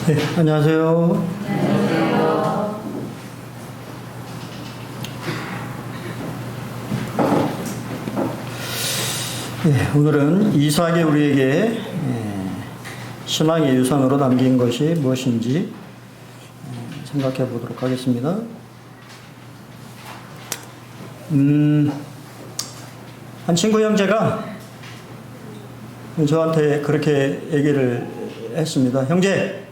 네, 안녕하세요. 안녕하세요. 네, 오늘은 이삭이 우리에게 신앙의 유산으로 남긴 것이 무엇인지 생각해 보도록 하겠습니다. 한 친구 형제가 저한테 그렇게 얘기를 했습니다. 형제,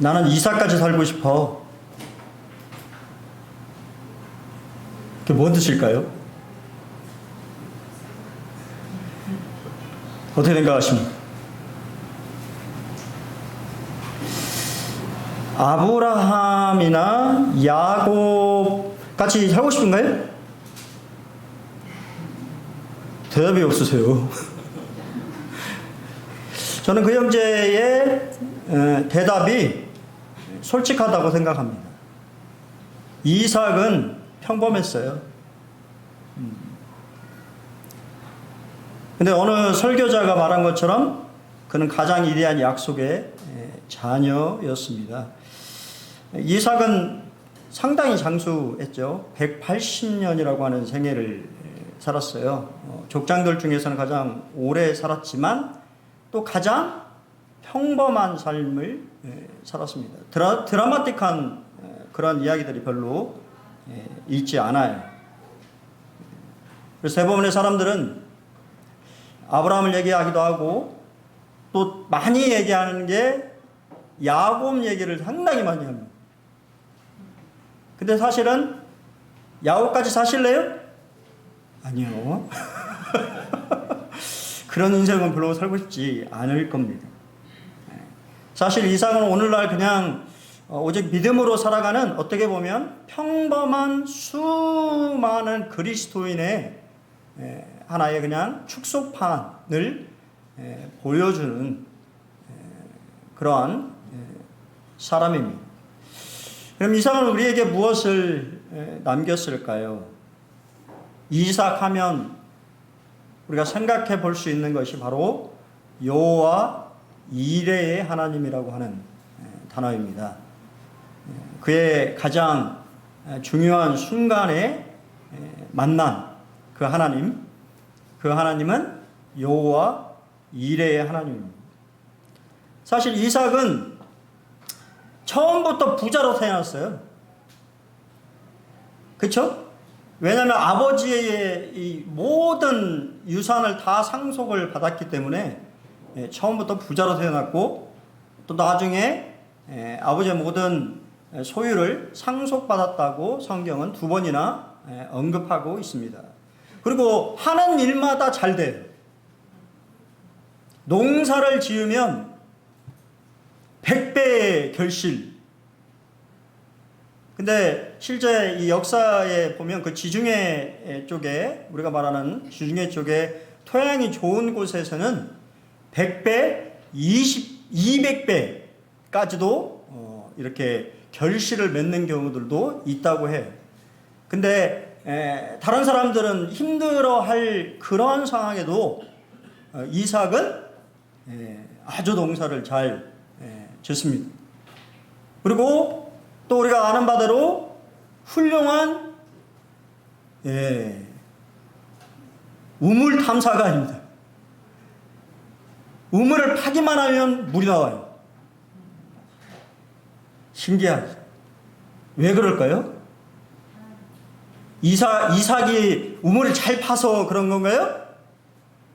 나는 이삭까지 살고 싶어. 그게 뭔 뜻일까요? 어떻게 생각하십니까? 아브라함이나 야곱 같이 살고 싶은가요? 대답이 없으세요. 저는 그 형제의 대답이 솔직하다고 생각합니다. 이삭은 평범했어요. 근데 어느 설교자가 말한 것처럼 그는 가장 위대한 약속의 자녀였습니다. 이삭은 상당히 장수했죠. 180년이라고 하는 생애를 살았어요. 족장들 중에서는 가장 오래 살았지만 또 가장 평범한 삶을 살았습니다. 드라마틱한 그런 이야기들이 별로 있지 않아요. 그래서 대부분의 사람들은 아브라함을 얘기하기도 하고 또 많이 얘기하는 게 야곱 얘기를 상당히 많이 합니다. 근데 사실은 야곱까지 사실래요? 아니요. 그런 인생은 별로 살고 싶지 않을 겁니다. 사실 이삭은 오늘날 그냥 오직 믿음으로 살아가는 어떻게 보면 평범한 수많은 그리스도인의 하나의 그냥 축소판을 보여주는 그러한 사람입니다. 그럼 이삭은 우리에게 무엇을 남겼을까요? 이삭 하면 우리가 생각해 볼 수 있는 것이 바로 여호와 이레의 하나님이라고 하는 단어입니다. 그의 가장 중요한 순간에 만난 그 하나님은 여호와 이레의 하나님입니다. 사실 이삭은 처음부터 부자로 태어났어요. 그렇죠? 왜냐하면 아버지의 이 모든 유산을 다 상속을 받았기 때문에 처음부터 부자로 태어났고 또 나중에 아버지의 모든 소유를 상속받았다고 성경은 2번이나 언급하고 있습니다. 그리고 하는 일마다 잘 돼요. 농사를 지으면 100배의 결실. 근데 실제 이 역사에 보면 그 지중해 쪽에 우리가 말하는 지중해 쪽에 토양이 좋은 곳에서는 100배, 200배까지도 이렇게 결실을 맺는 경우들도 있다고 해요. 근데 다른 사람들은 힘들어할 그런 상황에도 이삭은 아주 농사를 잘 짓습니다. 그리고 또 우리가 아는 바대로 훌륭한 우물 탐사가입니다. 우물을 파기만 하면 물이 나와요. 신기하죠. 왜 그럴까요? 이삭이 우물을 잘 파서 그런 건가요?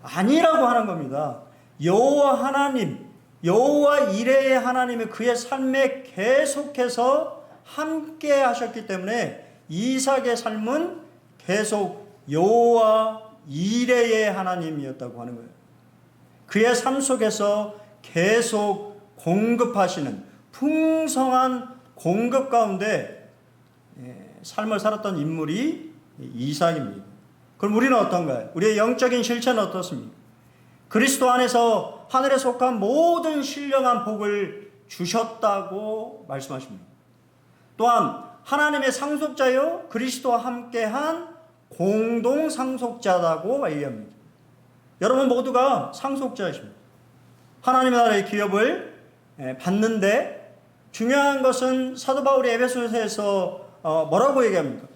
아니라고 하는 겁니다. 여호와 하나님, 여호와 이레의 하나님이 그의 삶에 계속해서 함께 하셨기 때문에 이삭의 삶은 계속 여호와 이레의 하나님이었다고 하는 거예요. 그의 삶 속에서 계속 공급하시는 풍성한 공급 가운데 삶을 살았던 인물이 이삭입니다. 그럼 우리는 어떤가요? 우리의 영적인 실체는 어떻습니까? 그리스도 안에서 하늘에 속한 모든 신령한 복을 주셨다고 말씀하십니다. 또한 하나님의 상속자요 그리스도와 함께한 공동 상속자라고 얘기합니다. 여러분 모두가 상속자이십니다. 하나님의 나라의 기업을 받는데 중요한 것은 사도 바울이 에베소서에서 뭐라고 얘기합니까?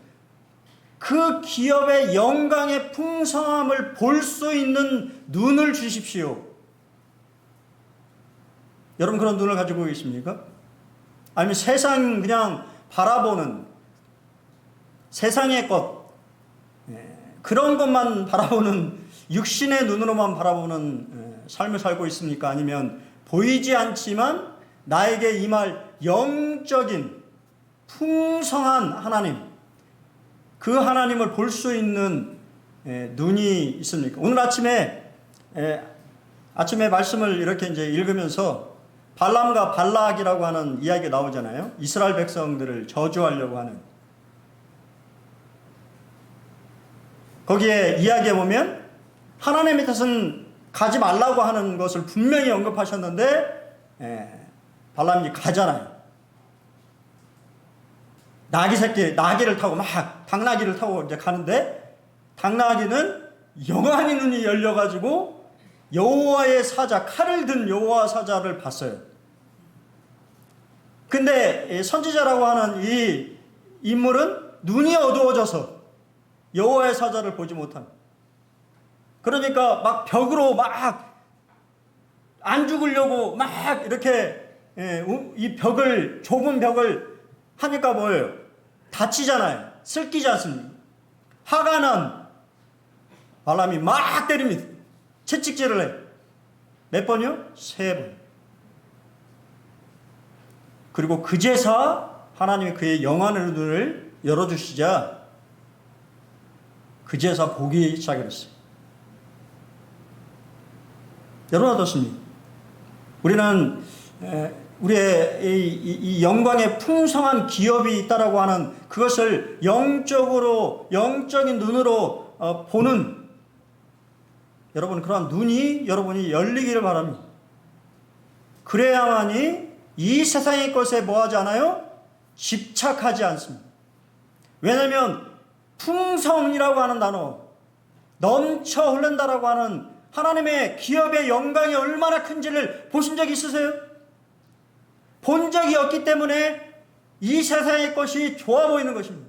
그 기업의 영광의 풍성함을 볼 수 있는 눈을 주십시오. 여러분 그런 눈을 가지고 계십니까? 아니면 세상 그냥 바라보는 세상의 것 그런 것만 바라보는 육신의 눈으로만 바라보는 삶을 살고 있습니까? 아니면 보이지 않지만 나에게 임할 영적인 풍성한 하나님, 그 하나님을 볼 수 있는 눈이 있습니까? 오늘 아침에 말씀을 이렇게 이제 읽으면서 발람과 발락이라고 하는 이야기가 나오잖아요. 이스라엘 백성들을 저주하려고 하는. 거기에 이야기해 보면 하나님의 뜻은 가지 말라고 하는 것을 분명히 언급하셨는데 발람이 가잖아요. 나귀를 타고 막 당나귀를 타고 이제 가는데 당나귀는 영안의 눈이 열려가지고 여호와의 사자, 칼을 든 여호와 사자를 봤어요. 근데 선지자라고 하는 이 인물은 눈이 어두워져서 여호와의 사자를 보지 못합니다. 그러니까 막 벽으로 막 안 죽으려고 막 이렇게 이 벽을, 좁은 벽을 하니까 뭐예요? 다치잖아요. 슬기지 않습니까? 화가 난 발람이 막 때립니다. 채찍질을 해. 몇 번이요? 3번. 그리고 그제서 하나님이 그의 영안의 눈을 열어주시자 그제서 보기 시작했어요. 여러분 어떻습니까? 우리는 우리의 이 영광의 풍성한 기업이 있다라고 하는 그것을 영적인 눈으로 보는 여러분 그러한 눈이 여러분이 열리기를 바랍니다. 그래야만이 이 세상의 것에 뭐하지 않아요? 집착하지 않습니다. 왜냐하면 풍성이라고 하는 단어, 넘쳐 흐른다라고 하는 하나님의 기업의 영광이 얼마나 큰지를 보신 적 있으세요? 본 적이 없기 때문에 이 세상의 것이 좋아 보이는 것입니다.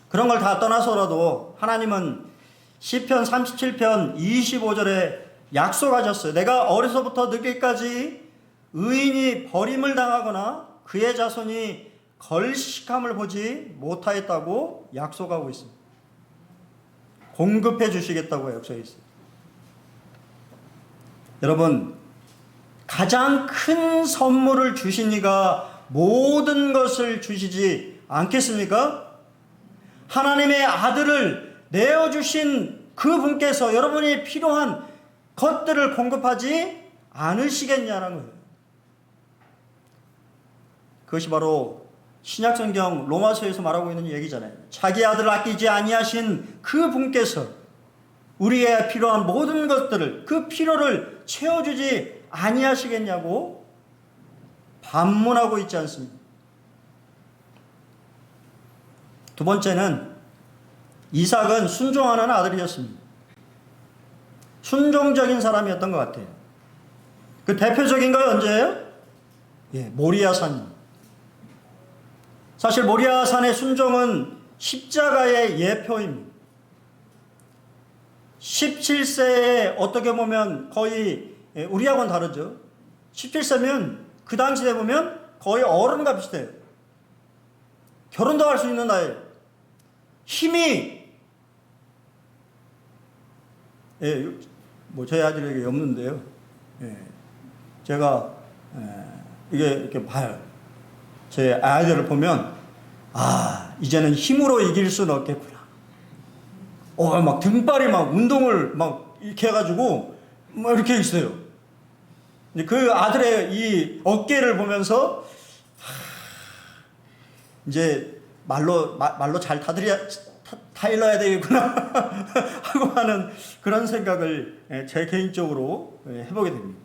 그런 걸 다 떠나서라도 하나님은 시편 37편 25절에 약속하셨어요. 내가 어려서부터 늙기까지 의인이 버림을 당하거나 그의 자손이 걸식함을 보지 못하였다고 약속하고 있습니다. 공급해 주시겠다고 약속해 있어요. 여러분, 가장 큰 선물을 주신 이가 모든 것을 주시지 않겠습니까? 하나님의 아들을 내어주신 그 분께서 여러분이 필요한 것들을 공급하지 않으시겠냐는 거예요. 그것이 바로 신약성경 로마서에서 말하고 있는 얘기잖아요. 자기 아들을 아끼지 아니하신 그 분께서 우리의 필요한 모든 것들을, 그 필요를 채워주지 아니하시겠냐고 반문하고 있지 않습니까? 두 번째는 이삭은 순종하는 아들이었습니다. 순종적인 사람이었던 것 같아요. 그 대표적인 거 언제예요? 모리아산입니다. 사실 모리아산의 순종은 십자가의 예표입니다. 17세에 어떻게 보면 거의 우리하고는 다르죠. 17세면 그 당시에 보면 거의 어른과 비슷해요. 결혼도 할 수 있는 나이에요. 힘이 저희 아들에게 없는데요. 제가 이게 이렇게 봐요. 제 아이들을 보면 이제는 힘으로 이길 수는 없겠구나. 막 등발이 막 운동을 막 이렇게 해가지고 막 이렇게 있어요. 그 아들의 이 어깨를 보면서 이제 말로 잘 타일러야 되겠구나 하고 하는 그런 생각을 제 개인적으로 해보게 됩니다.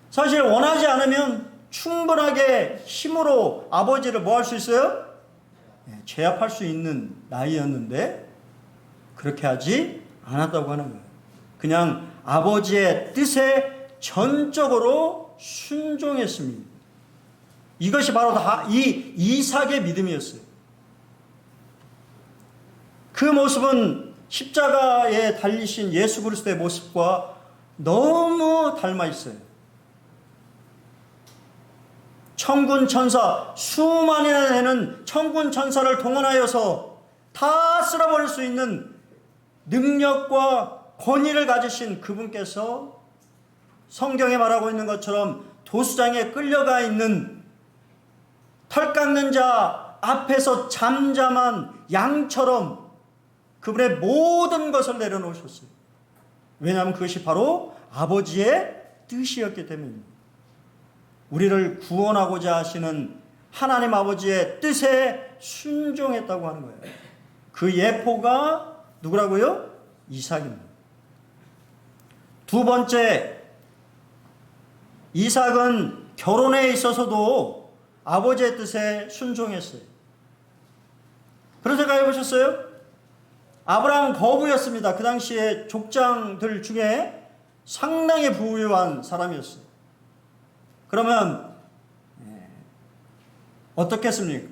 사실 원하지 않으면 충분하게 힘으로 아버지를 뭐 할 수 있어요? 제압할 수 있는 나이였는데 그렇게 하지 않았다고 하는 거예요. 그냥 아버지의 뜻에 전적으로 순종했습니다. 이것이 바로 다 이 이삭의 믿음이었어요. 그 모습은 십자가에 달리신 예수 그리스도의 모습과 너무 닮아 있어요. 천군 천사, 수만이나 되는 천군 천사를 동원하여서 다 쓸어버릴 수 있는 능력과 권위를 가지신 그분께서 성경에 말하고 있는 것처럼 도수장에 끌려가 있는 털 깎는 자 앞에서 잠잠한 양처럼 그분의 모든 것을 내려놓으셨어요. 왜냐하면 그것이 바로 아버지의 뜻이었기 때문입니다. 우리를 구원하고자 하시는 하나님 아버지의 뜻에 순종했다고 하는 거예요. 그 예포가 누구라고요? 이삭입니다. 두 번째, 이삭은 결혼에 있어서도 아버지의 뜻에 순종했어요. 그런 생각 해보셨어요? 아브라함은 거부였습니다. 그 당시에 족장들 중에 상당히 부유한 사람이었어요. 그러면 어떻겠습니까?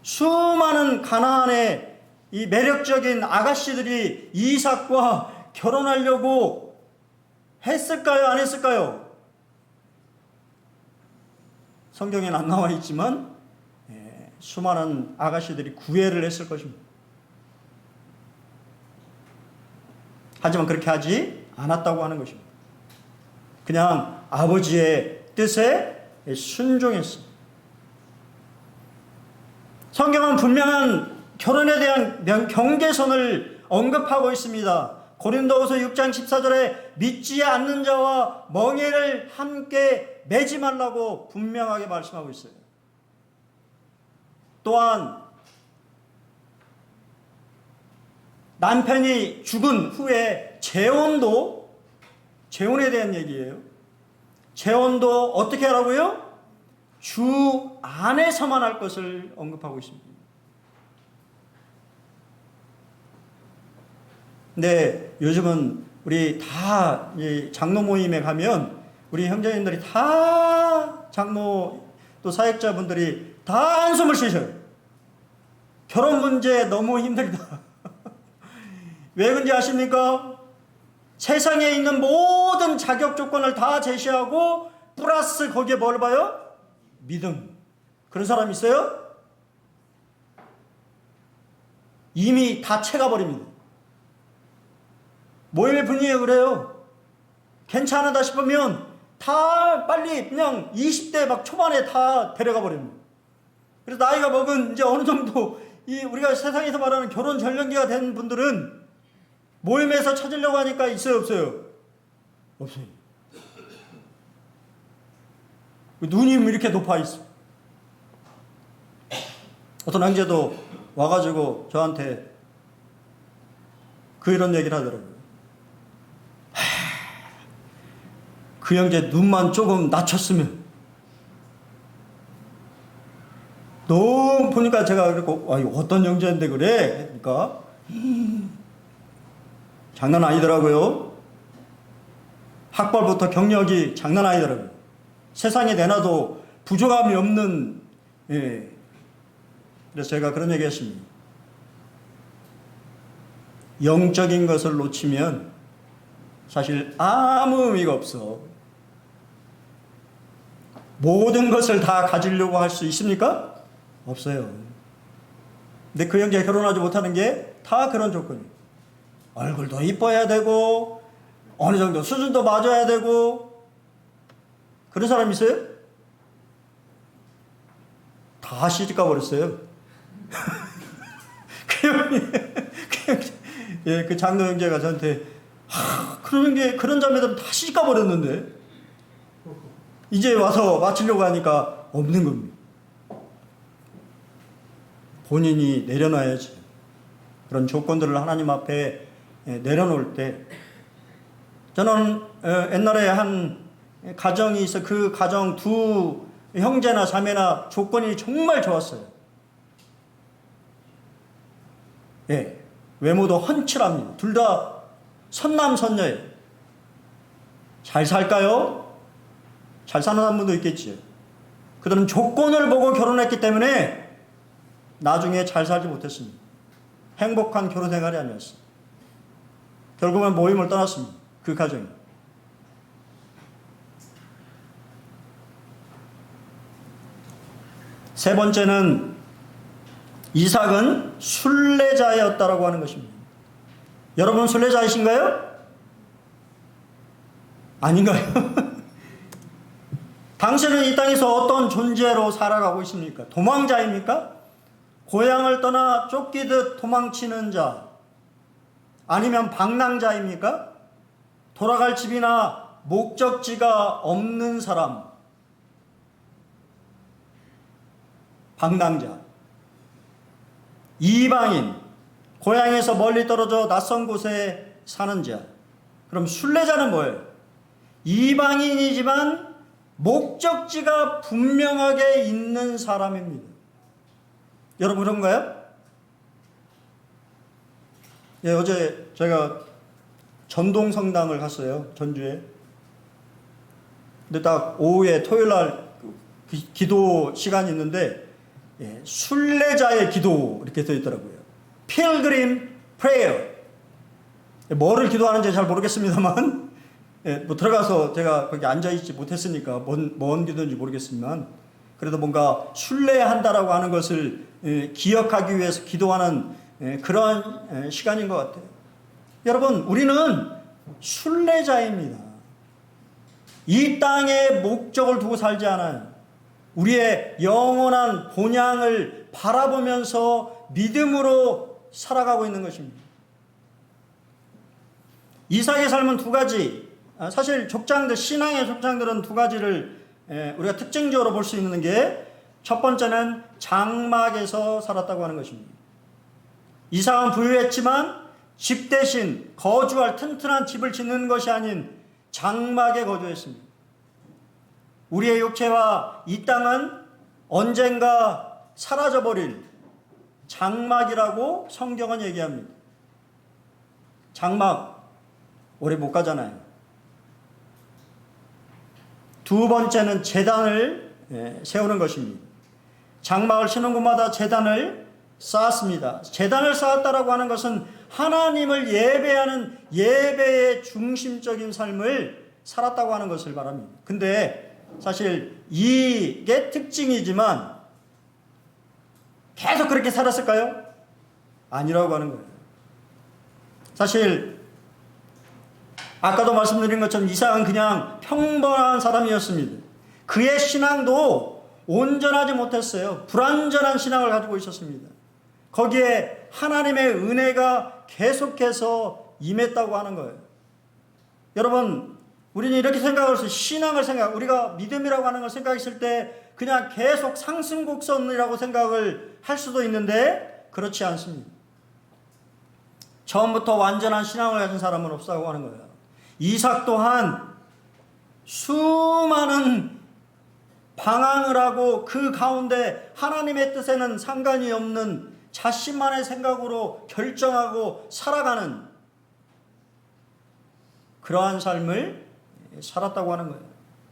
수많은 가나안의 이 매력적인 아가씨들이 이삭과 결혼하려고 했을까요? 안 했을까요? 성경에는 안 나와 있지만 수많은 아가씨들이 구애를 했을 것입니다. 하지만 그렇게 하지 않았다고 하는 것입니다. 그냥 아버지의 뜻에 순종했습니다. 성경은 분명한 결혼에 대한 경계선을 언급하고 있습니다. 고린도후서 6장 14절에 믿지 않는 자와 멍에를 함께 매지 말라고 분명하게 말씀하고 있어요. 또한 남편이 죽은 후에 재혼에 대한 얘기예요. 재혼도 어떻게 하라고요? 주 안에서만 할 것을 언급하고 있습니다. 근데 요즘은 우리 다 장로 모임에 가면 우리 형제님들이 다 장로 또 사역자분들이 다 한숨을 쉬셔요. 결혼 문제 너무 힘들다. 왜 그런지 아십니까? 세상에 있는 모든 자격 조건을 다 제시하고 플러스 거기에 뭘 봐요? 믿음. 그런 사람 있어요? 이미 다 채가 버립니다. 모임의 분위기가 그래요. 괜찮다 싶으면 다 빨리 그냥 20대 막 초반에 다 데려가 버립니다. 그래서 나이가 먹은 이제 어느 정도 우리가 세상에서 말하는 결혼 전령기가 된 분들은 모임에서 찾으려고 하니까 있어요, 없어요? 없어요. 눈이 이렇게 높아 있어. 어떤 형제도 와가지고 저한테 이런 얘기를 하더라고요. 그 형제 눈만 조금 낮췄으면. 너무 보니까 제가 그랬고, 어떤 형제인데 그래? 그러니까 장난 아니더라고요. 학벌부터 경력이 장난 아니더라고요. 세상에 내놔도 부족함이 없는, 그래서 제가 그런 얘기 했습니다. 영적인 것을 놓치면 사실 아무 의미가 없어. 모든 것을 다 가지려고 할 수 있습니까? 없어요. 근데 그 형제가 결혼하지 못하는 게 다 그런 조건이에요. 얼굴도 이뻐야 되고 어느 정도 수준도 맞아야 되고. 그런 사람 있어요? 다 시집가 버렸어요. 그 장로 형제가 저한테 그런 자매들은 다 시집가 버렸는데 이제 와서 마치려고 하니까 없는 겁니다. 본인이 내려놔야지. 그런 조건들을 하나님 앞에 내려놓을 때, 저는 옛날에 한 가정이 있어. 그 가정 두 형제나 자매나 조건이 정말 좋았어요. 외모도 훤칠합니다. 둘 다 선남선녀예요. 잘 살까요? 잘 사는 분도 있겠지요. 그들은 조건을 보고 결혼했기 때문에 나중에 잘 살지 못했습니다. 행복한 결혼 생활이 아니었어요. 결국은 모임을 떠났습니다. 그 가정이. 세 번째는 이삭은 순례자였다라고 하는 것입니다. 여러분 순례자이신가요? 아닌가요? 당신은 이 땅에서 어떤 존재로 살아가고 있습니까? 도망자입니까? 고향을 떠나 쫓기듯 도망치는 자, 아니면 방랑자입니까? 돌아갈 집이나 목적지가 없는 사람, 방랑자, 이방인, 고향에서 멀리 떨어져 낯선 곳에 사는 자. 그럼 순례자는 뭐예요? 이방인이지만 목적지가 분명하게 있는 사람입니다. 여러분 그런가요? 예, 어제 제가 전동성당을 갔어요. 전주에. 근데 딱 오후에 토요일날 기도 시간이 있는데 순례자의 기도 이렇게 써 있더라고요. Pilgrim Prayer. 뭐를 기도하는지 잘 모르겠습니다만 뭐 들어가서 제가 거기 앉아있지 못했으니까 뭔 기도인지 모르겠지만 그래도 뭔가 순례한다라고 하는 것을 기억하기 위해서 기도하는 그런 시간인 것 같아요. 여러분 우리는 순례자입니다. 이 땅에 목적을 두고 살지 않아요. 우리의 영원한 본향을 바라보면서 믿음으로 살아가고 있는 것입니다. 이삭의 삶은 두 가지, 사실 족장들, 신앙의 족장들은 두 가지를 우리가 특징적으로 볼 수 있는 게 첫 번째는 장막에서 살았다고 하는 것입니다. 이삭은 부유했지만 집 대신 거주할 튼튼한 집을 짓는 것이 아닌 장막에 거주했습니다. 우리의 육체와 이 땅은 언젠가 사라져버릴 장막이라고 성경은 얘기합니다. 장막 오래 못 가잖아요. 두 번째는 제단을 세우는 것입니다. 장막을 치는 곳마다 제단을 쌓았습니다. 제단을 쌓았다라고 하는 것은 하나님을 예배하는 예배의 중심적인 삶을 살았다고 하는 것을 말합니다. 근데 사실 이게 특징이지만 계속 그렇게 살았을까요? 아니라고 하는 거예요. 사실 아까도 말씀드린 것처럼 이삭은 그냥 평범한 사람이었습니다. 그의 신앙도 온전하지 못했어요. 불완전한 신앙을 가지고 있었습니다. 거기에 하나님의 은혜가 계속해서 임했다고 하는 거예요. 여러분, 우리는 이렇게 생각할 수, 신앙을 우리가 믿음이라고 하는 걸 생각했을 때 그냥 계속 상승곡선이라고 생각을 할 수도 있는데 그렇지 않습니다. 처음부터 완전한 신앙을 가진 사람은 없다고 하는 거예요. 이삭 또한 수많은 방황을 하고 그 가운데 하나님의 뜻에는 상관이 없는 자신만의 생각으로 결정하고 살아가는 그러한 삶을 살았다고 하는 거예요.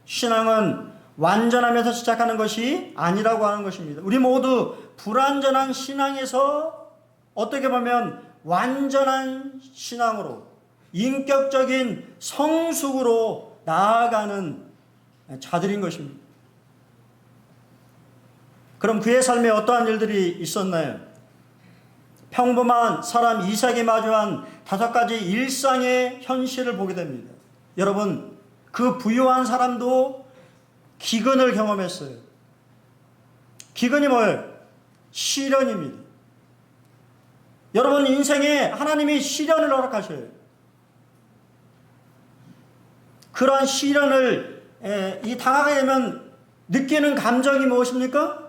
신앙은 완전하면서 시작하는 것이 아니라고 하는 것입니다. 우리 모두 불완전한 신앙에서 어떻게 보면 완전한 신앙으로 인격적인 성숙으로 나아가는 자들인 것입니다. 그럼 그의 삶에 어떠한 일들이 있었나요? 평범한 사람 이삭이 마주한 5가지 일상의 현실을 보게 됩니다. 여러분, 그 부유한 사람도 기근을 경험했어요. 기근이 뭐예요? 시련입니다. 여러분 인생에 하나님이 시련을 허락하셔요. 그러한 시련을 당하게 되면 느끼는 감정이 무엇입니까?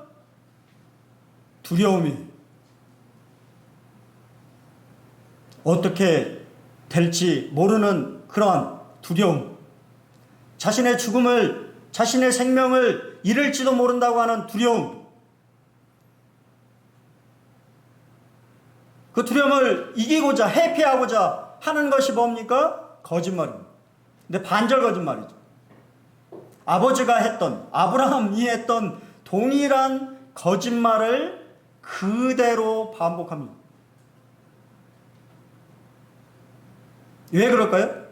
두려움이. 어떻게 될지 모르는 그러한 두려움. 자신의 죽음을, 자신의 생명을 잃을지도 모른다고 하는 두려움. 그 두려움을 이기고자, 회피하고자 하는 것이 뭡니까? 거짓말입니다. 근데 반절 거짓말이죠. 아버지가 했던, 아브라함이 했던 동일한 거짓말을 그대로 반복합니다. 왜 그럴까요?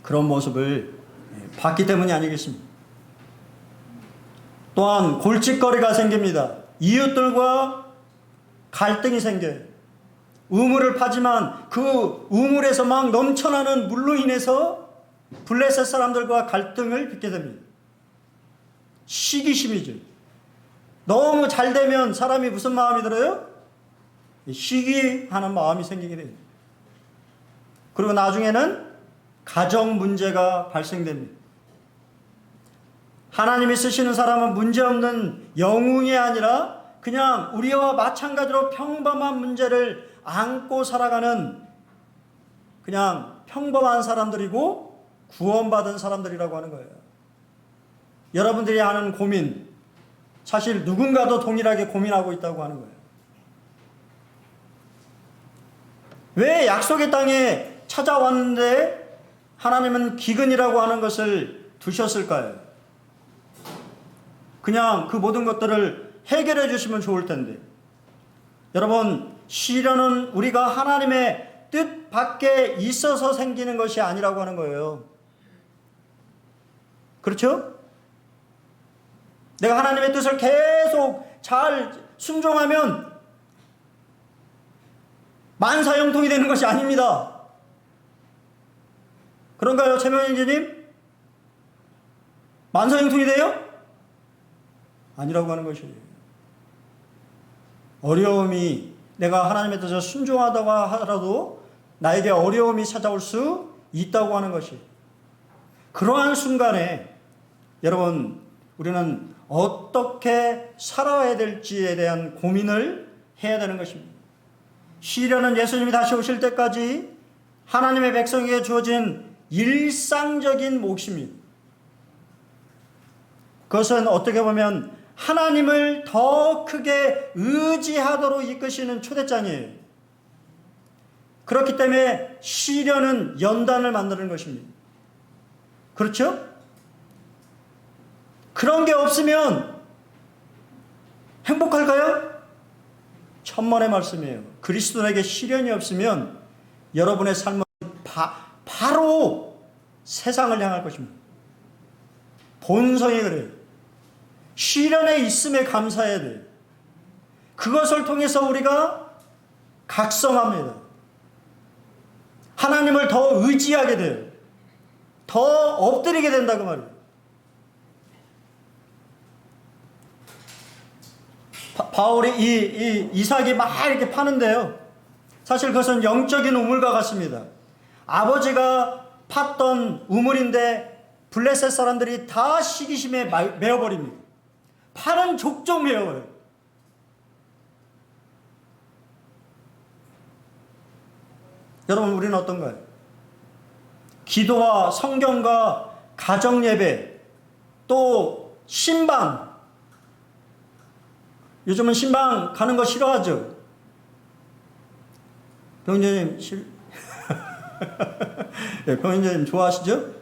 그런 모습을 봤기 때문이 아니겠습니까? 또한 골칫거리가 생깁니다. 이웃들과 갈등이 생겨요. 우물을 파지만 그 우물에서 막 넘쳐나는 물로 인해서 블레셋 사람들과 갈등을 빚게 됩니다. 시기심이죠. 너무 잘 되면 사람이 무슨 마음이 들어요? 시기하는 마음이 생기게 됩니다. 그리고 나중에는 가정 문제가 발생됩니다. 하나님이 쓰시는 사람은 문제없는 영웅이 아니라 그냥 우리와 마찬가지로 평범한 문제를 안고 살아가는 그냥 평범한 사람들이고 구원받은 사람들이라고 하는 거예요. 여러분들이 하는 고민, 사실 누군가도 동일하게 고민하고 있다고 하는 거예요. 왜 약속의 땅에 찾아왔는데 하나님은 기근이라고 하는 것을 두셨을까요? 그냥 그 모든 것들을 해결해 주시면 좋을 텐데. 여러분, 시련은 우리가 하나님의 뜻 밖에 있어서 생기는 것이 아니라고 하는 거예요. 그렇죠? 내가 하나님의 뜻을 계속 잘 순종하면 만사형통이 되는 것이 아닙니다. 그런가요, 최명인지님? 만사형통이 돼요? 아니라고 하는 것이에요. 어려움이, 내가 하나님의 뜻을 순종하다고 하더라도 나에게 어려움이 찾아올 수 있다고 하는 것이, 그러한 순간에 여러분, 우리는 어떻게 살아야 될지에 대한 고민을 해야 되는 것입니다. 시련은 예수님이 다시 오실 때까지 하나님의 백성에게 주어진 일상적인 몫입니다. 그것은 어떻게 보면 하나님을 더 크게 의지하도록 이끄시는 초대장이에요. 그렇기 때문에 시련은 연단을 만드는 것입니다. 그렇죠? 그런 게 없으면 행복할까요? 천만의 말씀이에요. 그리스도에게 시련이 없으면 여러분의 삶은 바로 세상을 향할 것입니다. 본성이 그래요. 시련에 있음에 감사해야 돼요. 그것을 통해서 우리가 각성합니다. 하나님을 더 의지하게 돼요. 더 엎드리게 된다 그 말이에요. 바울이 이삭이 막 이렇게 파는데요. 사실 그것은 영적인 우물과 같습니다. 아버지가 팠던 우물인데 블레셋 사람들이 다 시기심에 메어버립니다. 파는 족족 메어버려요. 여러분, 우리는 어떤가요? 기도와 성경과 가정예배, 또 신방. 요즘은 신방 가는 거 싫어하죠? 병인자님, 네, 병인자님 좋아하시죠?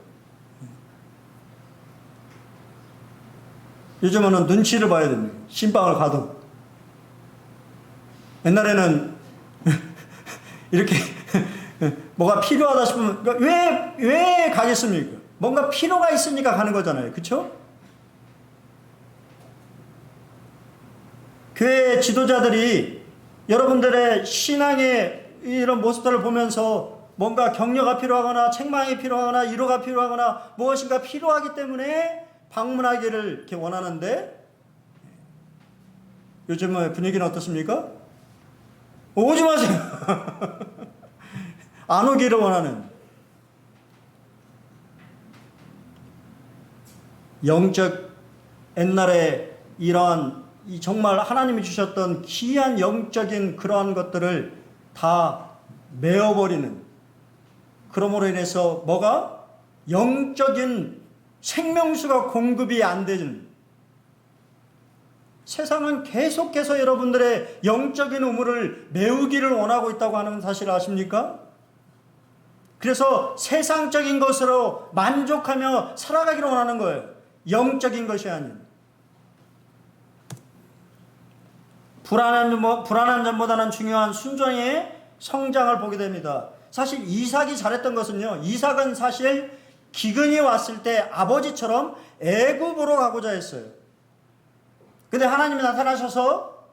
요즘은 눈치를 봐야 됩니다. 신방을 가도. 옛날에는 이렇게 뭐가 필요하다 싶으면 왜 가겠습니까? 뭔가 필요가 있으니까 가는 거잖아요. 그렇죠? 교회 지도자들이 여러분들의 신앙의 이런 모습들을 보면서 뭔가 격려가 필요하거나 책망이 필요하거나 위로가 필요하거나 무엇인가 필요하기 때문에 방문하기를 이렇게 원하는데, 요즘의 분위기는 어떻습니까? 오지 마세요. 안 오기를 원하는, 영적, 옛날에 이러한 정말 하나님이 주셨던 귀한 영적인 그러한 것들을 다 메어버리는, 그러므로 인해서 뭐가? 영적인 생명수가 공급이 안 되는, 세상은 계속해서 여러분들의 영적인 우물을 메우기를 원하고 있다고 하는 사실을 아십니까? 그래서 세상적인 것으로 만족하며 살아가기를 원하는 거예요. 영적인 것이 아닌. 불안한 점보다는 중요한 순종의 성장을 보게 됩니다. 사실 이삭이 잘했던 것은요, 이삭은 사실 기근이 왔을 때 아버지처럼 애굽으로 가고자 했어요. 근데 하나님이 나타나셔서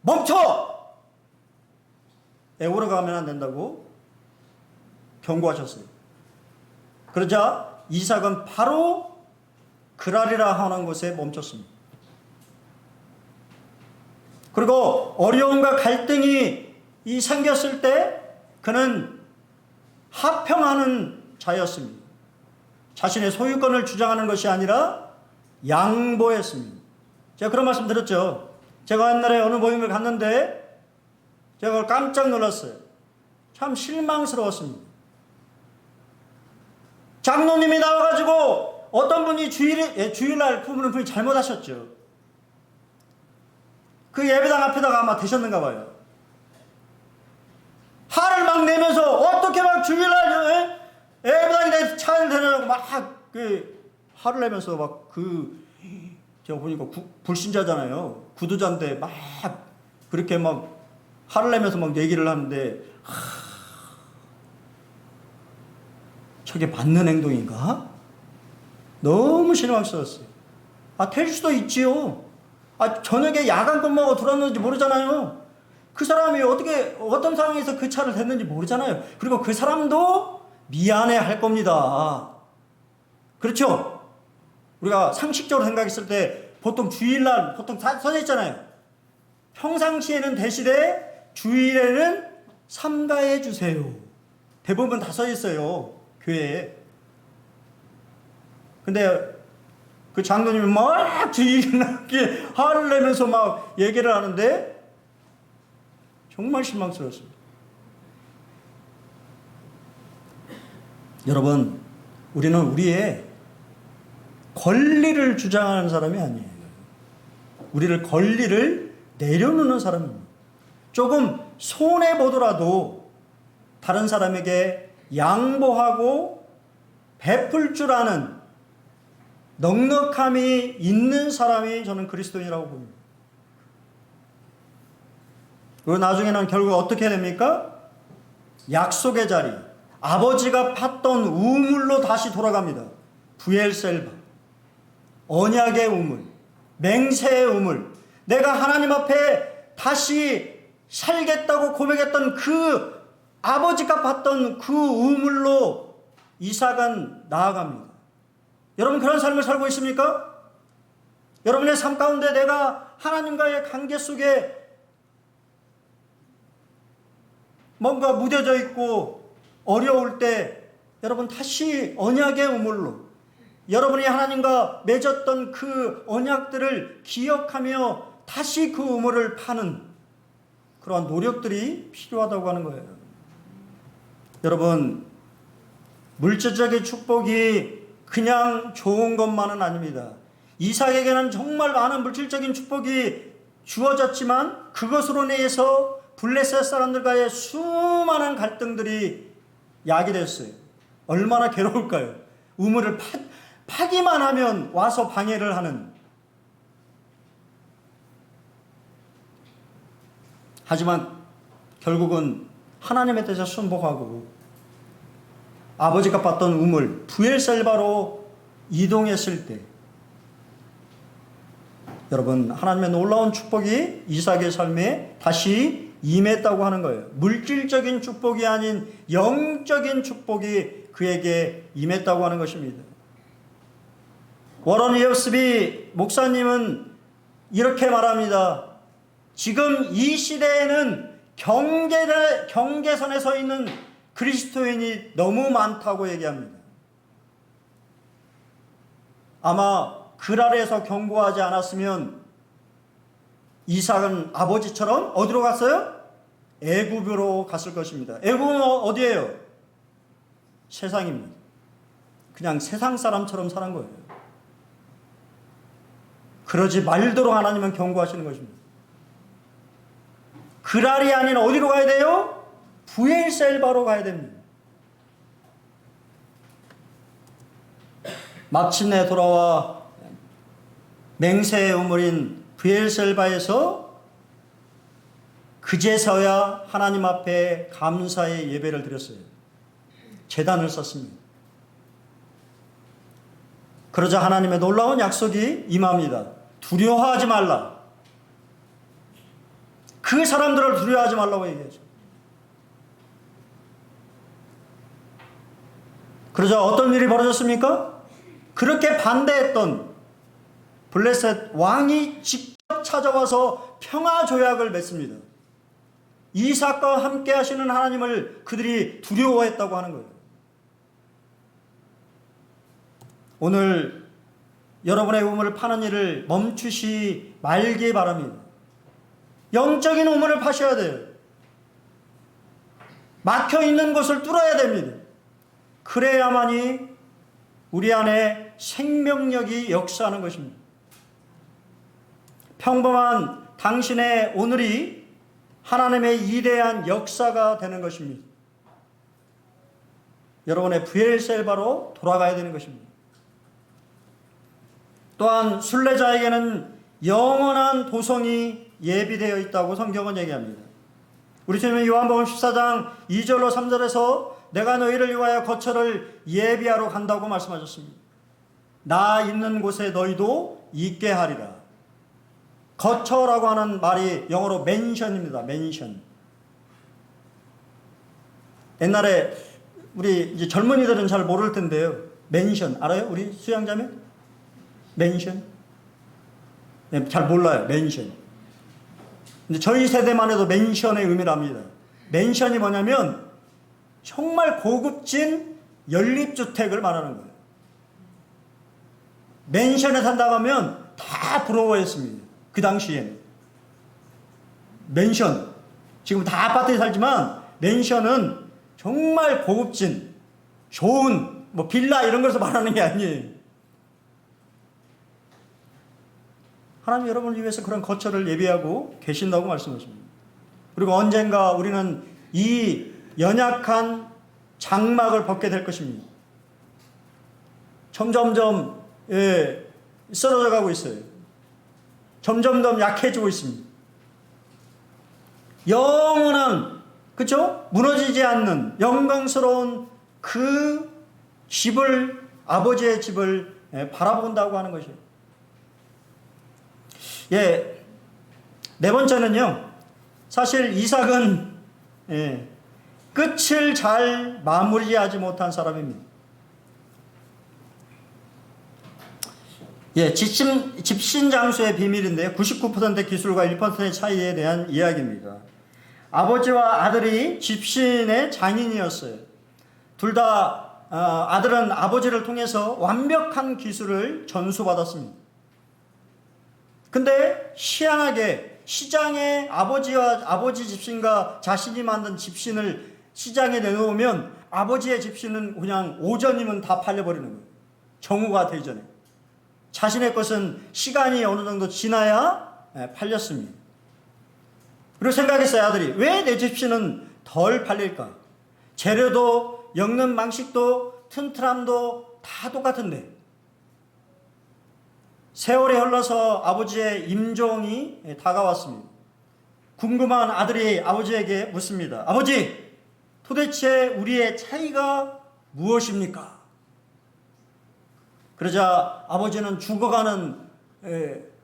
멈춰! 애굽으로 가면 안 된다고 경고하셨어요. 그러자 이삭은 바로 그라리라 하는 곳에 멈췄습니다. 그리고 어려움과 갈등이 생겼을 때 그는 합평하는 자였습니다. 자신의 소유권을 주장하는 것이 아니라 양보했습니다. 제가 그런 말씀 드렸죠. 제가 옛날에 어느 모임을 갔는데 제가 깜짝 놀랐어요. 참 실망스러웠습니다. 장로님이 나와가지고 어떤 분이 주일날 부부는 분이 잘못하셨죠. 그 예배당 앞에다가 아마 대셨는가 봐요. 화를 막 내면서 어떻게 막 주일날 예배당에 대해서 차를 대려고 막 화를 내면서 막 제가 보니까 불신자잖아요. 구두자인데 막 그렇게 막 화를 내면서 막 얘기를 하는데 저게 맞는 행동인가? 너무 실망스러웠어요. 될 수도 있지요. 저녁에 야간 근무하고 들어왔는지 모르잖아요. 그 사람이 어떤 상황에서 그 차를 댔는지 모르잖아요. 그리고 그 사람도 미안해 할 겁니다. 그렇죠? 우리가 상식적으로 생각했을 때 보통 주일날 보통 써져 있잖아요. 평상시에는 대신에 주일에는 삼가해 주세요. 대부분 다 써 있어요. 교회에. 근데 그 장로님이 막 주일날 화를 내면서 막 얘기를 하는데 정말 실망스러웠습니다. 여러분, 우리는 우리의 권리를 주장하는 사람이 아니에요. 우리를 권리를 내려놓는 사람입니다. 조금 손해보더라도 다른 사람에게 양보하고 베풀 줄 아는 넉넉함이 있는 사람이 저는 그리스도인이라고 봅니다. 그리고 나중에는 결국 어떻게 됩니까? 약속의 자리, 아버지가 팠던 우물로 다시 돌아갑니다. 부엘셀바, 언약의 우물, 맹세의 우물, 내가 하나님 앞에 다시 살겠다고 고백했던 그 아버지가 팠던 그 우물로 이삭은 나아갑니다. 여러분 그런 삶을 살고 있습니까? 여러분의 삶 가운데 내가 하나님과의 관계 속에 뭔가 무뎌져 있고 어려울 때 여러분 다시 언약의 우물로 여러분이 하나님과 맺었던 그 언약들을 기억하며 다시 그 우물을 파는 그러한 노력들이 필요하다고 하는 거예요. 여러분, 물질적인 축복이 그냥 좋은 것만은 아닙니다. 이삭에게는 정말 많은 물질적인 축복이 주어졌지만 그것으로 인해서 블레셋 사람들과의 수많은 갈등들이 야기됐어요. 얼마나 괴로울까요? 우물을 파기만 하면 와서 방해를 하는. 하지만 결국은 하나님에 대해서 순복하고 아버지가 봤던 우물 부엘셀바로 이동했을 때 여러분 하나님의 놀라운 축복이 이삭의 삶에 다시 임했다고 하는 거예요. 물질적인 축복이 아닌 영적인 축복이 그에게 임했다고 하는 것입니다. 워런 위어스비 목사님은 이렇게 말합니다. 지금 이 시대에는 경계선에 서 있는 그리스도인이 너무 많다고 얘기합니다. 아마 그랄에서 경고하지 않았으면 이삭은 아버지처럼 어디로 갔어요? 애굽으로 갔을 것입니다. 애굽은 어디예요? 세상입니다. 그냥 세상 사람처럼 사는 거예요. 그러지 말도록 하나님은 경고하시는 것입니다. 그랄이 아닌 어디로 가야 돼요? 브엘셀바로 가야 됩니다. 마침내 돌아와 맹세의 우물인 브엘셀바에서 그제서야 하나님 앞에 감사의 예배를 드렸어요. 제단을 썼습니다. 그러자 하나님의 놀라운 약속이 임합니다. 두려워하지 말라. 그 사람들을 두려워하지 말라고 얘기하죠. 그러자 어떤 일이 벌어졌습니까? 그렇게 반대했던 블레셋 왕이 직접 찾아와서 평화 조약을 맺습니다. 이삭과 함께 하시는 하나님을 그들이 두려워했다고 하는 거예요. 오늘 여러분의 우물을 파는 일을 멈추시 말기 바랍니다. 영적인 우물을 파셔야 돼요. 막혀있는 곳을 뚫어야 됩니다. 그래야만이 우리 안에 생명력이 역사하는 것입니다. 평범한 당신의 오늘이 하나님의 이대한 역사가 되는 것입니다. 여러분의 브엘셀바로 돌아가야 되는 것입니다. 또한 순례자에게는 영원한 도성이 예비되어 있다고 성경은 얘기합니다. 우리 주님은 요한복음 14장 2절로 3절에서 내가 너희를 위하여 거처를 예비하러 간다고 말씀하셨습니다. 나 있는 곳에 너희도 있게 하리라. 거처라고 하는 말이 영어로 맨션입니다. 맨션. 옛날에 우리 이제 젊은이들은 잘 모를 텐데요. 맨션 알아요? 우리 수양자매? 맨션? 네, 잘 몰라요. 맨션. 근데 저희 세대만 해도 맨션의 의미를 압니다. 맨션이 뭐냐면 정말 고급진 연립주택을 말하는 거예요. 맨션에 산다고 하면 다 부러워했습니다. 그 당시에는. 맨션. 지금 다 아파트에 살지만 맨션은 정말 고급진, 좋은, 뭐 빌라 이런 것을 말하는 게 아니에요. 하나님 여러분을 위해서 그런 거처를 예비하고 계신다고 말씀하십니다. 그리고 언젠가 우리는 이 연약한 장막을 벗게 될 것입니다. 점점점 쓰러져 가고 있어요. 점점점 약해지고 있습니다. 영원한, 그렇죠? 무너지지 않는 영광스러운 그 집을, 아버지의 집을 바라본다고 하는 것이에요. 예, 네 번째는요. 사실 이삭은 끝을 잘 마무리하지 못한 사람입니다. 예, 집신장수의 비밀인데요. 99%의 기술과 1%의 차이에 대한 이야기입니다. 아버지와 아들이 집신의 장인이었어요. 둘 다 아들은 아버지를 통해서 완벽한 기술을 전수받았습니다. 근데 희한하게 시장에 아버지 집신과 자신이 만든 집신을 시장에 내놓으면 아버지의 집신은 그냥 오전이면 다 팔려버리는 거예요. 정오가 되기 전에. 자신의 것은 시간이 어느 정도 지나야 팔렸습니다. 그리고 생각했어요, 아들이. 왜 내 집신은 덜 팔릴까? 재료도, 엮는 방식도, 튼튼함도 다 똑같은데. 세월이 흘러서 아버지의 임종이 다가왔습니다. 궁금한 아들이 아버지에게 묻습니다. 아버지, 도대체 우리의 차이가 무엇입니까? 그러자 아버지는 죽어가는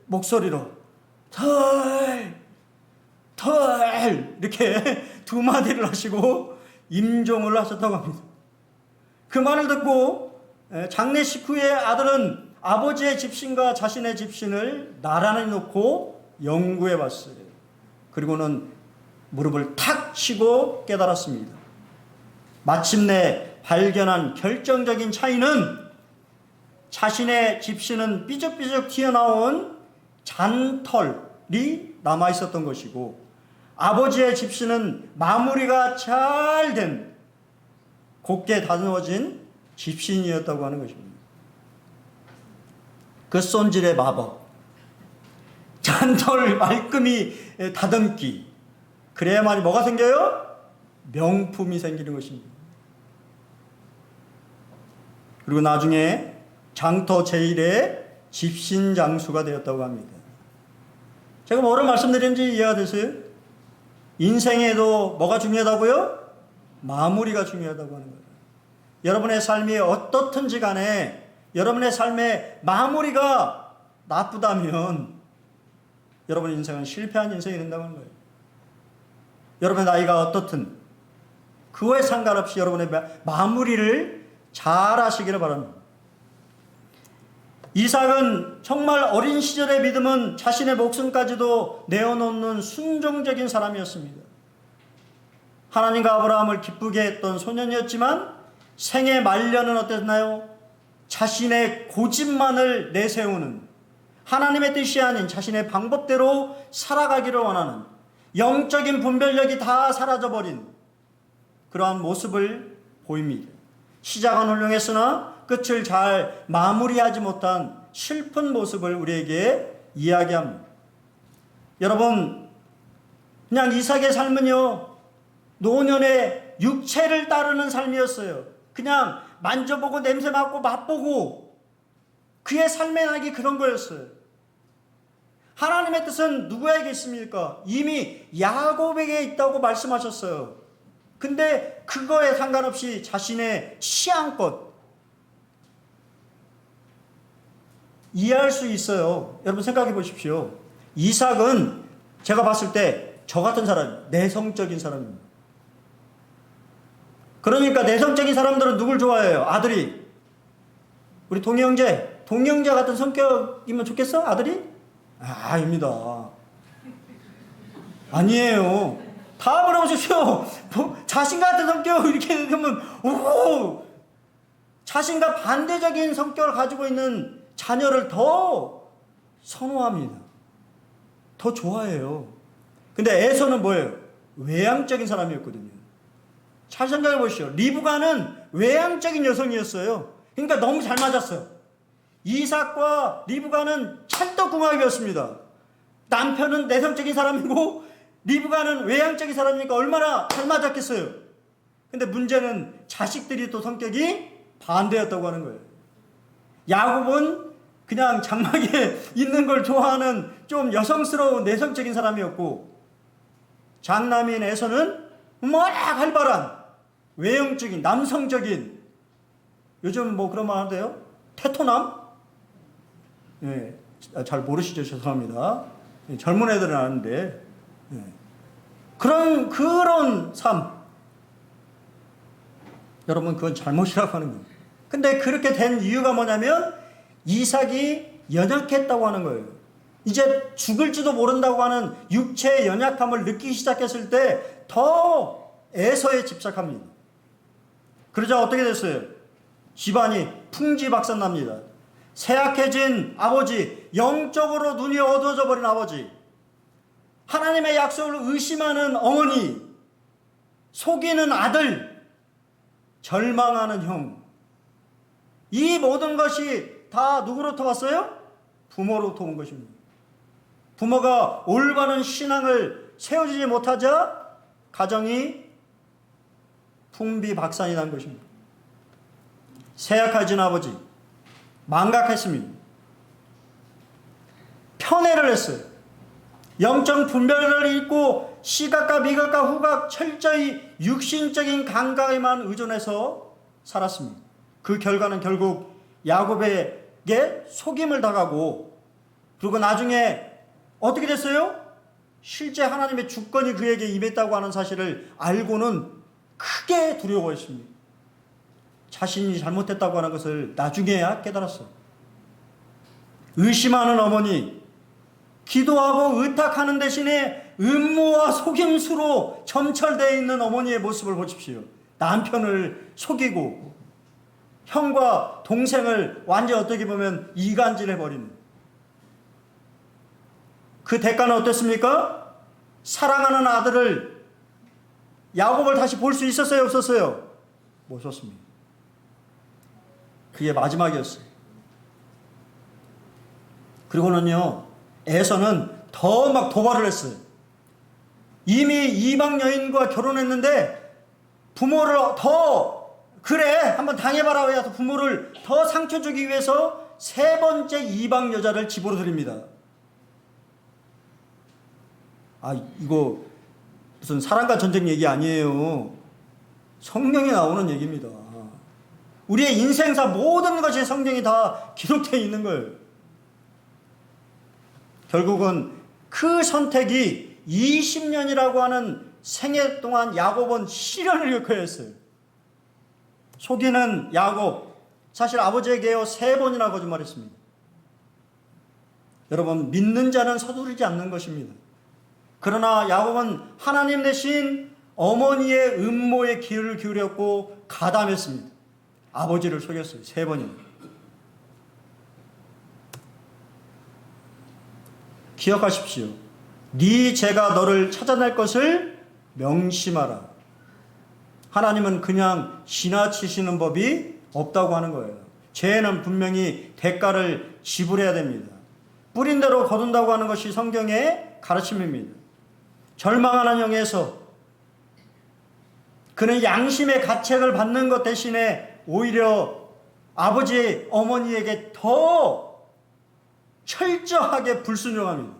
목소리로 털 이렇게 두 마디를 하시고 임종을 하셨다고 합니다. 그 말을 듣고 장례식 후에 아들은 아버지의 집신과 자신의 집신을 나란히 놓고 연구해 봤어요. 그리고는 무릎을 탁 치고 깨달았습니다. 마침내 발견한 결정적인 차이는 자신의 집신은 삐죽삐죽 튀어나온 잔털이 남아 있었던 것이고, 아버지의 집신은 마무리가 잘 된 곱게 다듬어진 집신이었다고 하는 것입니다. 그 손질의 마법, 잔털 말끔히 다듬기. 그래야만이 뭐가 생겨요? 명품이 생기는 것입니다. 그리고 나중에 장터 제1의 집신장수가 되었다고 합니다. 제가 뭐를 말씀드리는지 이해가 되세요? 인생에도 뭐가 중요하다고요? 마무리가 중요하다고 하는 거예요. 여러분의 삶이 어떻든지 간에 여러분의 삶의 마무리가 나쁘다면 여러분의 인생은 실패한 인생이 된다고 하는 거예요. 여러분의 나이가 어떻든 그거에 상관없이 여러분의 마무리를 잘 하시기를 바랍니다. 이삭은 정말 어린 시절의 믿음은 자신의 목숨까지도 내어놓는 순종적인 사람이었습니다. 하나님과 아브라함을 기쁘게 했던 소년이었지만 생의 말년은 어땠나요? 자신의 고집만을 내세우는, 하나님의 뜻이 아닌 자신의 방법대로 살아가기를 원하는, 영적인 분별력이 다 사라져버린 그러한 모습을 보입니다. 시작은 훌륭했으나 끝을 잘 마무리하지 못한 슬픈 모습을 우리에게 이야기합니다. 여러분, 그냥 이삭의 삶은요, 노년의 육체를 따르는 삶이었어요. 그냥 만져보고 냄새 맡고 맛보고 그의 삶의 낙이 그런 거였어요. 하나님의 뜻은 누구에게 있습니까? 이미 야곱에게 있다고 말씀하셨어요. 근데 그거에 상관없이 자신의 취향껏 이해할 수 있어요. 여러분 생각해 보십시오. 이삭은 제가 봤을 때 저 같은 사람, 내성적인 사람입니다. 그러니까 내성적인 사람들은 누굴 좋아해요? 아들이. 우리 동희 형제 같은 성격이면 좋겠어? 아들이? 아닙니다. 아니에요. 다 물어보십시오. 자신 같은 성격 이렇게 되면 오, 자신과 반대적인 성격을 가지고 있는 자녀를 더 선호합니다. 더 좋아해요. 근데 에서는 뭐예요? 외향적인 사람이었거든요. 잘 생각해 보시죠. 리브가는 외향적인 여성이었어요. 그러니까 너무 잘 맞았어요. 이삭과 리브가는 찰떡궁합이었습니다. 남편은 내성적인 사람이고 리브가는 외향적인 사람이니까 얼마나 잘 맞았겠어요. 근데 문제는 자식들이 또 성격이 반대였다고 하는 거예요. 야곱은 그냥 장막에 있는 걸 좋아하는 좀 여성스러운 내성적인 사람이었고, 장남인 에서는 막 활발한 외형적인 남성적인, 요즘 뭐 그런 말 하는데요, 테토남? 예, 잘 모르시죠? 죄송합니다. 예, 젊은 애들은 아는데, 예. 그런 삶, 여러분 그건 잘못이라고 하는 거예요. 근데 그렇게 된 이유가 뭐냐면 이삭이 연약했다고 하는 거예요. 이제 죽을지도 모른다고 하는 육체의 연약함을 느끼기 시작했을 때 더 에서에 집착합니다. 그러자 어떻게 됐어요? 집안이 풍지박산납니다. 쇠약해진 아버지, 영적으로 눈이 어두워져 버린 아버지, 하나님의 약속을 의심하는 어머니, 속이는 아들, 절망하는 형, 이 모든 것이 다 누구로부터 왔어요? 부모로부터 온 것입니다. 부모가 올바른 신앙을 세워주지 못하자 가정이 풍비박산이 난 것입니다. 쇠약해진 아버지, 망각했습니다. 편애를 했어요. 영적 분별을 잃고 시각과 미각과 후각 철저히 육신적인 감각에만 의존해서 살았습니다. 그 결과는 결국 야곱에게 속임을 당하고, 그리고 나중에 어떻게 됐어요? 실제 하나님의 주권이 그에게 임했다고 하는 사실을 알고는 크게 두려워했습니다. 자신이 잘못했다고 하는 것을 나중에야 깨달았어요. 의심하는 어머니, 기도하고 의탁하는 대신에 음모와 속임수로 점철되어 있는 어머니의 모습을 보십시오. 남편을 속이고 형과 동생을 완전히 어떻게 보면 이간질해버리는, 그 대가는 어땠습니까? 사랑하는 아들을, 야곱을 다시 볼 수 있었어요? 없었어요? 못 썼습니다. 그게 마지막이었어요. 그리고는요, 에서는 더 막 도발을 했어요. 이미 이방 여인과 결혼했는데 부모를 더 그래 한번 당해봐라 해서 부모를 더 상처 주기 위해서 세 번째 이방 여자를 집으로 들입니다. 이거 무슨 사랑과 전쟁 얘기 아니에요. 성경에 나오는 얘기입니다. 우리의 인생사 모든 것이 성경이 다 기록되어 있는 거예요. 결국은 그 선택이 20년이라고 하는 생애 동안 야곱은 시련을 겪어야 했어요. 속이는 야곱, 사실 아버지에게요 3번이나 거짓말했습니다. 여러분, 믿는 자는 서두르지 않는 것입니다. 그러나 야곱은 하나님 대신 어머니의 음모에 귀를 기울였고 가담했습니다. 아버지를 속였어요. 3번이나. 기억하십시오. 네 죄가 너를 찾아낼 것을 명심하라. 하나님은 그냥 지나치시는 법이 없다고 하는 거예요. 죄는 분명히 대가를 지불해야 됩니다. 뿌린 대로 거둔다고 하는 것이 성경의 가르침입니다. 절망하는 영에서 그는 양심의 가책을 받는 것 대신에 오히려 아버지, 어머니에게 더 철저하게 불순종합니다.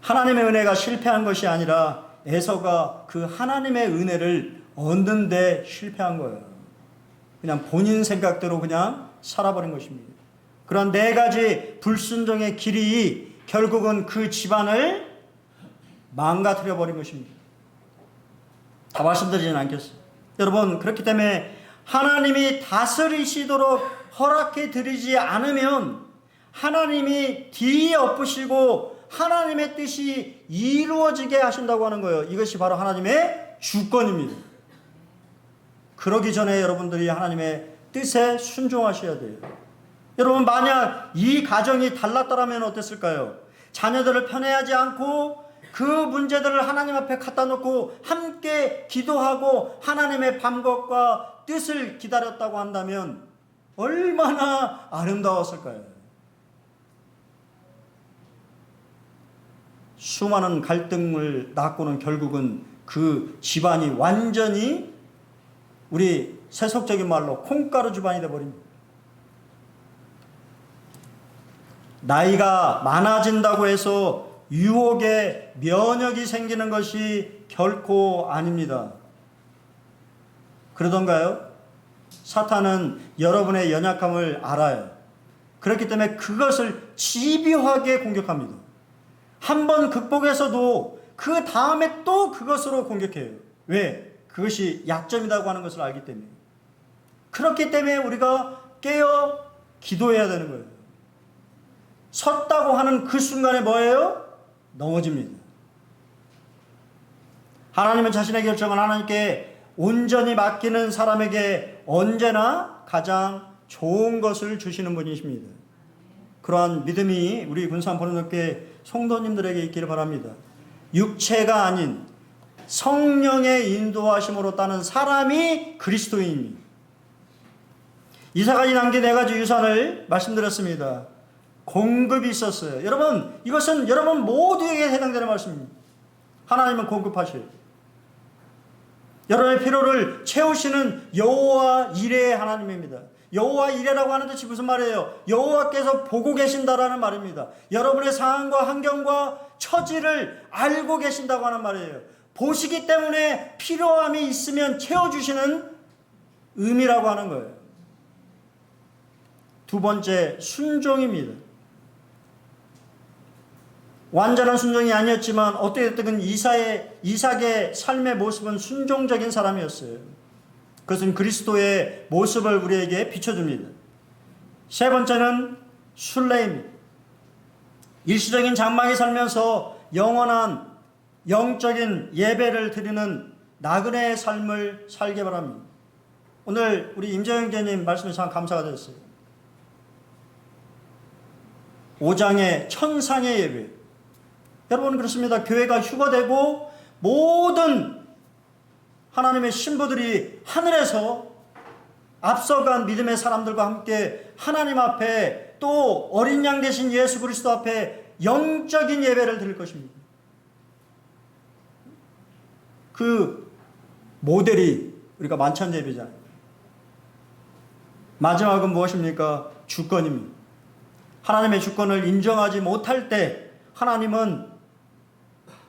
하나님의 은혜가 실패한 것이 아니라 에서가 그 하나님의 은혜를 얻는 데 실패한 거예요. 그냥 본인 생각대로 그냥 살아버린 것입니다. 그런 4가지 불순종의 길이 결국은 그 집안을 망가뜨려 버린 것입니다. 다 말씀드리진 않겠어요. 여러분, 그렇기 때문에 하나님이 다스리시도록 허락해 드리지 않으면 하나님이 뒤엎으시고 하나님의 뜻이 이루어지게 하신다고 하는 거예요. 이것이 바로 하나님의 주권입니다. 그러기 전에 여러분들이 하나님의 뜻에 순종하셔야 돼요. 여러분, 만약 이 가정이 달랐더라면 어땠을까요? 자녀들을 편애하지 않고 그 문제들을 하나님 앞에 갖다 놓고 함께 기도하고 하나님의 방법과 뜻을 기다렸다고 한다면 얼마나 아름다웠을까요? 수많은 갈등을 낳고는 결국은 그 집안이 완전히 우리 세속적인 말로 콩가루 집안이 되어버립니다. 나이가 많아진다고 해서 유혹에 면역이 생기는 것이 결코 아닙니다. 그러던가요? 사탄은 여러분의 연약함을 알아요. 그렇기 때문에 그것을 집요하게 공격합니다. 한번 극복해서도 그 다음에 또 그것으로 공격해요. 왜? 그것이 약점이라고 하는 것을 알기 때문에. 그렇기 때문에 우리가 깨어 기도해야 되는 거예요. 섰다고 하는 그 순간에 뭐예요? 넘어집니다. 하나님은 자신의 결정을 하나님께 온전히 맡기는 사람에게 언제나 가장 좋은 것을 주시는 분이십니다. 그러한 믿음이 우리 군산 보리교회 성도님들에게 있기를 바랍니다. 육체가 아닌 성령의 인도하심으로 따는 사람이 그리스도인입니다. 이삭이 남긴 4가지 유산을 말씀드렸습니다. 공급이 있었어요. 여러분, 이것은 여러분 모두에게 해당되는 말씀입니다. 하나님은 공급하셔요. 여러분의 필요를 채우시는 여호와 이레의 하나님입니다. 여호와 이레라고 하는 뜻이 무슨 말이에요? 여호와께서 보고 계신다라는 말입니다. 여러분의 상황과 환경과 처지를 알고 계신다고 하는 말이에요. 보시기 때문에 필요함이 있으면 채워주시는 의미라고 하는 거예요. 2번째, 순종입니다. 완전한 순종이 아니었지만 어떻게든 이삭의 삶의 모습은 순종적인 사람이었어요. 그것은 그리스도의 모습을 우리에게 비춰줍니다. 3번째는 순례입니다. 일시적인 장막에 살면서 영원한 영적인 예배를 드리는 나그네의 삶을 살게 바랍니다. 오늘 우리 임재영제님 말씀에 참 감사가 됐어요. 5장의 천상의 예배. 여러분, 그렇습니다. 교회가 휴거되고 모든 하나님의 신부들이 하늘에서 앞서간 믿음의 사람들과 함께 하나님 앞에 또 어린 양 대신 예수 그리스도 앞에 영적인 예배를 드릴 것입니다. 그 모델이 우리가 만찬 예배잖아요. 마지막은 무엇입니까? 주권입니다. 하나님의 주권을 인정하지 못할 때 하나님은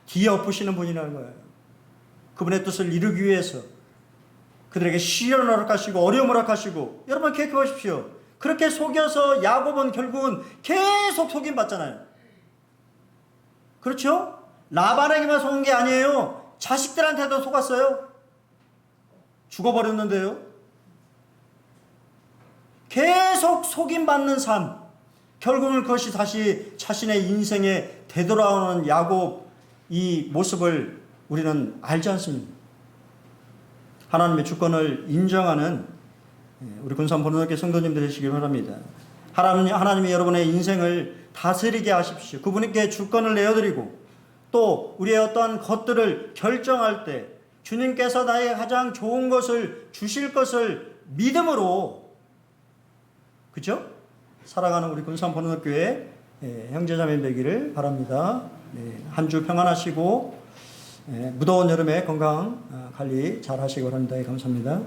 뒤엎으시는 분이라는 거예요. 그분의 뜻을 이루기 위해서 그들에게 시련을 허락하시고 어려움을 허락하시고, 여러분 기억해 보십시오. 그렇게 속여서 야곱은 결국은 계속 속임받잖아요. 그렇죠? 라반에게만 속은 게 아니에요. 자식들한테도 속았어요. 죽어버렸는데요. 계속 속임받는 삶, 결국은 그것이 다시 자신의 인생에 되돌아오는 야곱, 이 모습을 우리는 알지 않습니까? 하나님의 주권을 인정하는 우리 군산 보는교회 성도님들 되시길 바랍니다. 하나님이 여러분의 인생을 다스리게 하십시오. 그분께 주권을 내어드리고, 또 우리의 어떠한 것들을 결정할 때 주님께서 나에게 가장 좋은 것을 주실 것을 믿음으로, 그죠? 살아가는 우리 군산 보는교회 형제자매 되기를 바랍니다. 한 주 평안하시고 무더운 여름에 건강 관리 잘 하시기 바랍니다. 감사합니다.